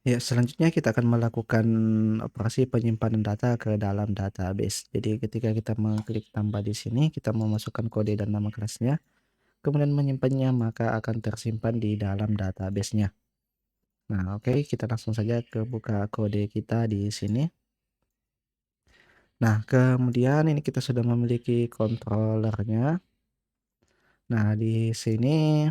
Ya, selanjutnya kita akan melakukan operasi penyimpanan data ke dalam database. Jadi ketika kita mengklik tambah di sini, kita memasukkan kode dan nama kelasnya, kemudian menyimpannya, maka akan tersimpan di dalam database-nya. Nah, oke, kita langsung saja ke buka kode kita di sini. Nah, kemudian ini kita sudah memiliki controller-nya. Nah, di sini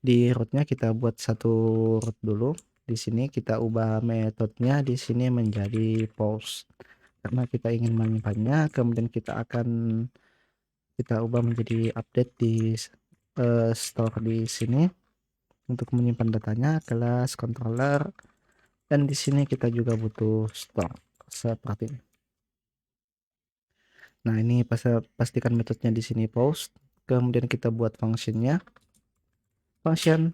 di root-nya kita buat satu root dulu. Di sini kita ubah metodenya di sini menjadi post. Karena kita ingin menyimpannya, kemudian kita ubah menjadi update di store di sini untuk menyimpan datanya, kelas controller, dan di sini kita juga butuh store seperti ini. Nah, ini pastikan metodenya di sini post, kemudian kita buat function-nya, function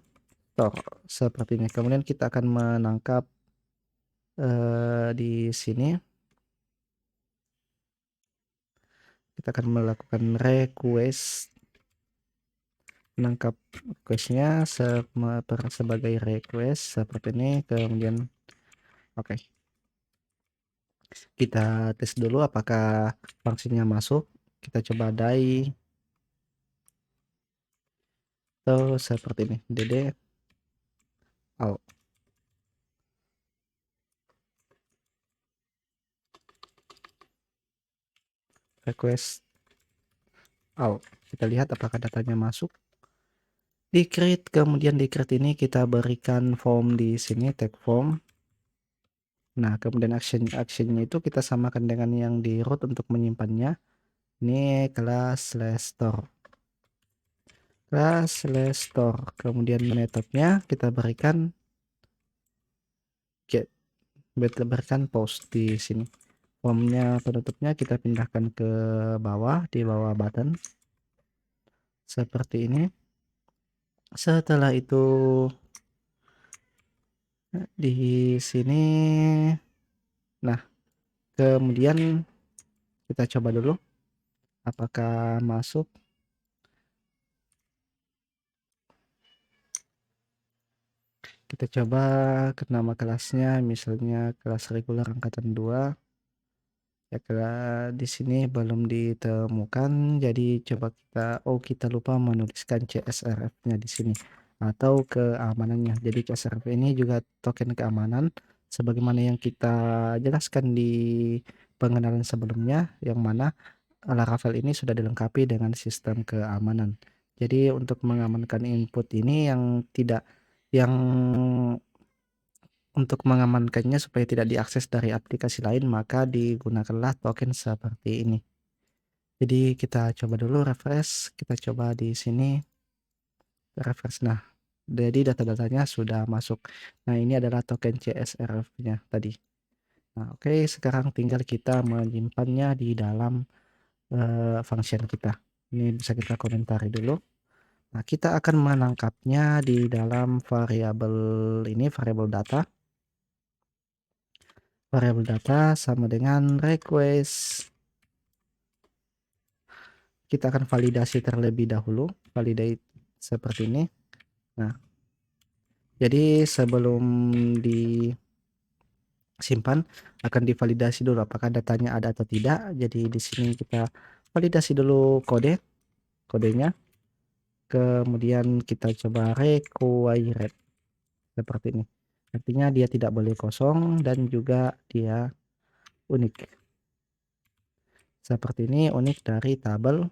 store seperti ini. Kemudian kita akan menangkap di sini kita akan melakukan request, menangkap request-nya sebagai request seperti ini. Kemudian oke, kita tes dulu apakah fungsinya masuk. Kita coba die atau seperti ini, dd out request out. Kita lihat apakah datanya masuk. Di create, kemudian di create ini kita berikan form di sini, tag form. Nah, kemudian actionnya itu kita samakan dengan yang di root untuk menyimpannya. Ini class/store, kemudian metodenya kita berikan get, berikan post di sini. Formnya penutupnya kita pindahkan ke bawah, di bawah button seperti ini. Setelah itu di sini, nah kemudian kita coba dulu apakah masuk. Kita coba ke nama kelasnya, misalnya kelas reguler angkatan 2. Ya, di sini belum ditemukan, jadi coba kita lupa menuliskan CSRF-nya di sini atau keamanannya. Jadi CSRF ini juga token keamanan sebagaimana yang kita jelaskan di pengenalan sebelumnya, yang mana Laravel ini sudah dilengkapi dengan sistem keamanan. Jadi untuk mengamankan input ini yang untuk mengamankannya supaya tidak diakses dari aplikasi lain, maka digunakanlah token seperti ini. Jadi kita coba dulu refresh, kita coba di sini refresh. Nah, jadi data-datanya sudah masuk. Nah, ini adalah token CSRF-nya tadi. Nah, oke, sekarang tinggal kita menyimpannya di dalam function kita. Ini bisa kita komentari dulu. Nah, kita akan menangkapnya di dalam variabel ini, variabel data. Variabel data sama dengan request. Kita akan validasi terlebih dahulu, validate seperti ini. Nah, jadi sebelum disimpan akan divalidasi dulu apakah datanya ada atau tidak. Jadi di sini kita validasi dulu kodenya. Kemudian kita coba required seperti ini. Artinya dia tidak boleh kosong dan juga dia unik. Seperti ini, unik dari tabel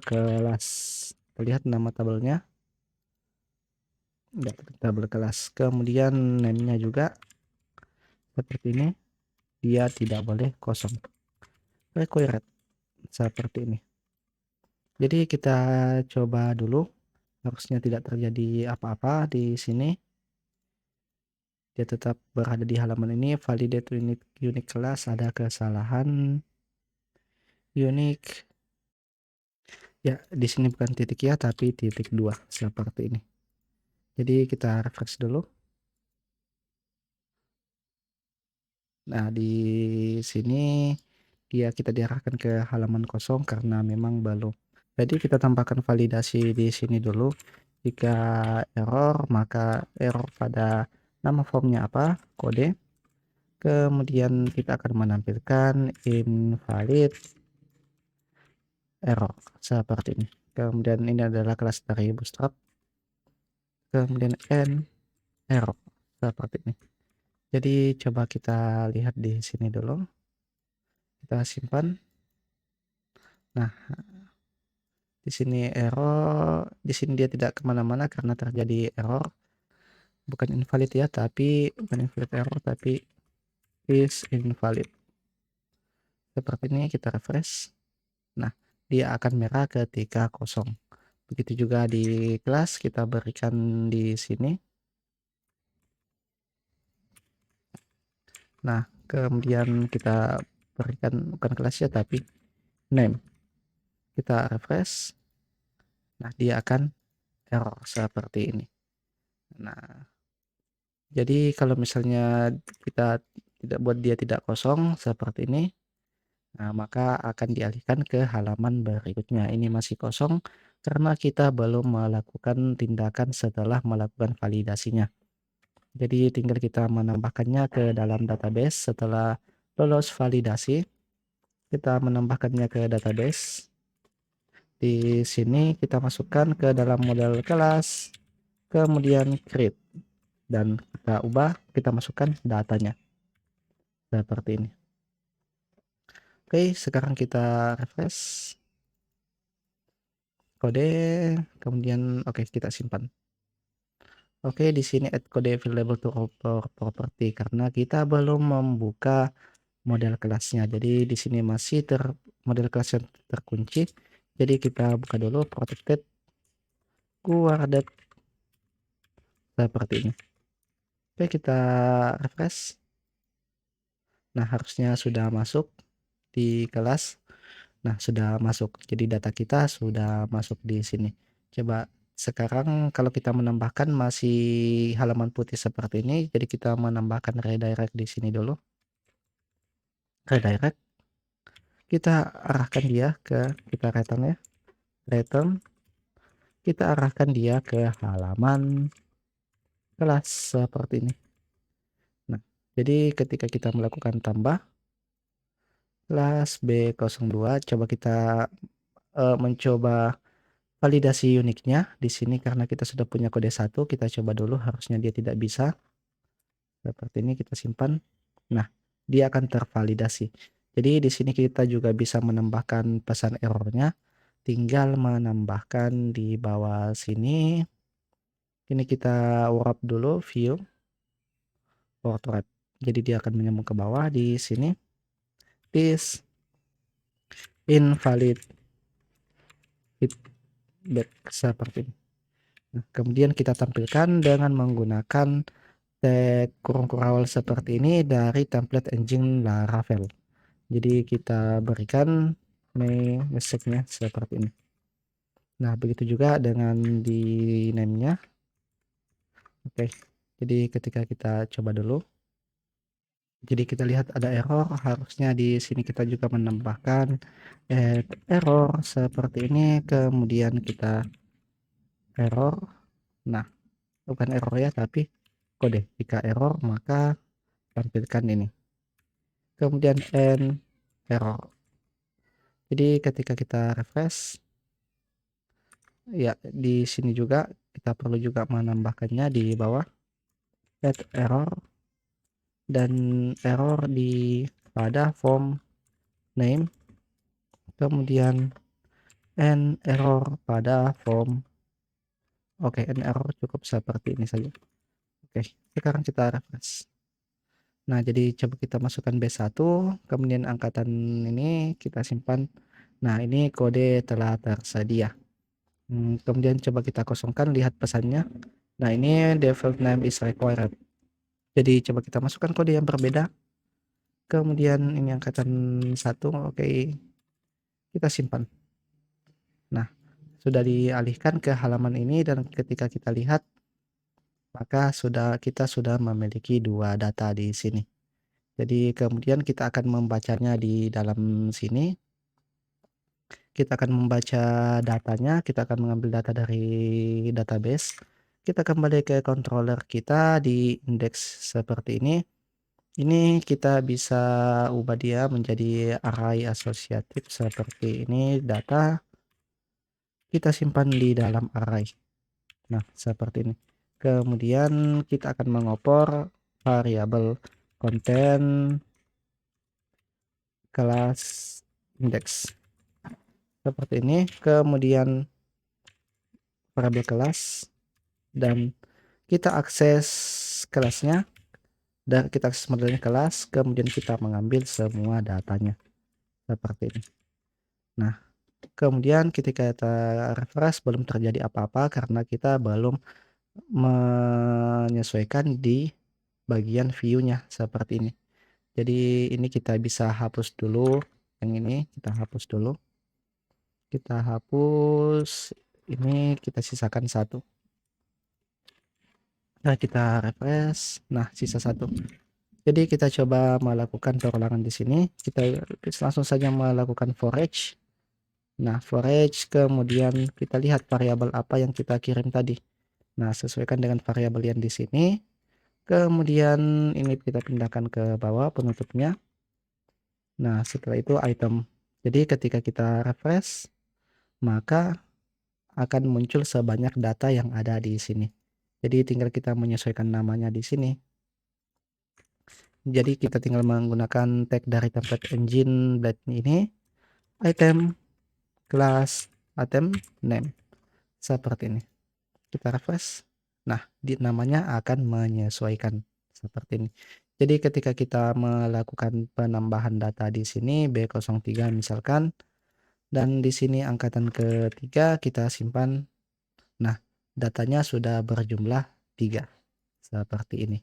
kelas. Lihat nama tabelnya. Enggak, tabel kelas. Kemudian name-nya juga seperti ini. Dia tidak boleh kosong. Required seperti ini. Jadi kita coba dulu. Harusnya tidak terjadi apa-apa di sini. Dia tetap berada di halaman ini. Validate unique class, ada kesalahan unique. Ya, di sini bukan titik ya, tapi titik 2 seperti ini. Jadi kita refresh dulu. Nah, di sini kita diarahkan ke halaman kosong karena memang belum. Jadi kita tambahkan validasi di sini dulu. Jika error, maka error pada nama formnya apa, kode. Kemudian kita akan menampilkan invalid error seperti ini. Kemudian ini adalah kelas dari Bootstrap. Kemudian end error seperti ini. Jadi coba kita lihat di sini dulu. Kita simpan. Nah, di sini error, di sini dia tidak kemana-mana karena terjadi error. Bukan invalid ya, tapi bukan invalid error, tapi is invalid. Seperti ini kita refresh. Nah, dia akan merah ketika kosong. Begitu juga di kelas kita berikan di sini. Nah, kemudian kita berikan bukan kelas ya, tapi name. Kita refresh. Nah, dia akan error seperti ini. Nah, jadi kalau misalnya kita tidak buat dia tidak kosong seperti ini, nah maka akan dialihkan ke halaman berikutnya. Ini masih kosong karena kita belum melakukan tindakan setelah melakukan validasinya. Jadi tinggal kita menambahkannya ke dalam database setelah lolos validasi. Kita menambahkannya ke database. Di sini kita masukkan ke dalam model kelas, kemudian create, dan kita ubah, kita masukkan datanya seperti ini. Oke, sekarang kita refresh kode, kemudian oke, kita simpan. Oke, di sini add kode available to property karena kita belum membuka model kelasnya. Jadi di sini masih model kelasnya terkunci. Jadi kita buka dulu protected guarded seperti ini. Oke, kita refresh. Nah, harusnya sudah masuk di kelas. Nah, sudah masuk. Jadi data kita sudah masuk di sini. Coba sekarang kalau kita menambahkan masih halaman putih seperti ini, jadi kita menambahkan redirect di sini dulu. Redirect. Kita arahkan dia ke, kita return ya. Return. Kita arahkan dia ke halaman kelas seperti ini. Nah, jadi ketika kita melakukan tambah kelas B02, coba kita mencoba validasi uniknya di sini karena kita sudah punya kode 1, kita coba dulu, harusnya dia tidak bisa. Seperti ini kita simpan. Nah, dia akan tervalidasi. Jadi di sini kita juga bisa menambahkan pesan errornya. Tinggal menambahkan di bawah sini. Ini kita wrap dulu view forward wrap. Jadi dia akan menyambung ke bawah di sini. Is invalid feedback seperti ini. Nah, kemudian kita tampilkan dengan menggunakan tag kurung kurawal seperti ini dari template engine Laravel. Jadi kita berikan message-nya seperti ini. Nah, begitu juga dengan di name-nya. Oke. Jadi ketika kita coba dulu. Jadi kita lihat ada error, harusnya di sini kita juga menambahkan error seperti ini, kemudian kita error. Nah, bukan error ya, tapi kode. Jika error maka tampilkan ini. Kemudian end error. Jadi ketika kita refresh, ya di sini juga kita perlu juga menambahkannya di bawah add error dan error di pada form name, kemudian end error pada form. Oke, end error cukup seperti ini saja. Oke, sekarang kita refresh. Nah, jadi coba kita masukkan B1, kemudian angkatan ini kita simpan. Nah, ini kode telah tersedia. Kemudian coba kita kosongkan, lihat pesannya. Nah, ini default name is required. Jadi coba kita masukkan kode yang berbeda. Kemudian ini angkatan 1, oke. Kita simpan. Nah, sudah dialihkan ke halaman ini dan ketika kita lihat maka kita sudah memiliki 2 data di sini. Jadi kemudian kita akan membacanya di dalam sini. kita akan membaca datanya, kita akan mengambil data dari database, kita kembali ke controller kita di indeks seperti ini. Ini kita bisa ubah dia menjadi array asosiatif seperti ini, data kita simpan di dalam array. Nah, seperti ini. Kemudian kita akan mengopor variabel konten kelas indeks. Seperti ini. Kemudian variabel kelas dan kita akses kelasnya dan kita akses modelnya kelas, kemudian kita mengambil semua datanya seperti ini. Nah, kemudian ketika kita refresh belum terjadi apa-apa karena kita belum menyesuaikan di bagian view-nya seperti ini. Jadi ini kita bisa hapus dulu, yang ini kita hapus dulu. Kita hapus, ini kita sisakan satu. Nah, kita refresh. Nah, sisa satu. Jadi kita coba melakukan perulangan di sini. Kita langsung saja melakukan for each. Nah, for each kemudian kita lihat variabel apa yang kita kirim tadi. Nah, sesuaikan dengan variabel yang di sini. Kemudian ini kita pindahkan ke bawah penutupnya. Nah, setelah itu item. Jadi ketika kita refresh, maka akan muncul sebanyak data yang ada di sini. Jadi tinggal kita menyesuaikan namanya di sini. Jadi kita tinggal menggunakan tag dari template engine blade ini, item, class, item, name. Seperti ini. Kita refresh. Nah, namanya akan menyesuaikan seperti ini. Jadi ketika kita melakukan penambahan data di sini B03 misalkan, dan di sini angkatan ketiga kita simpan. Nah, datanya sudah berjumlah 3 seperti ini.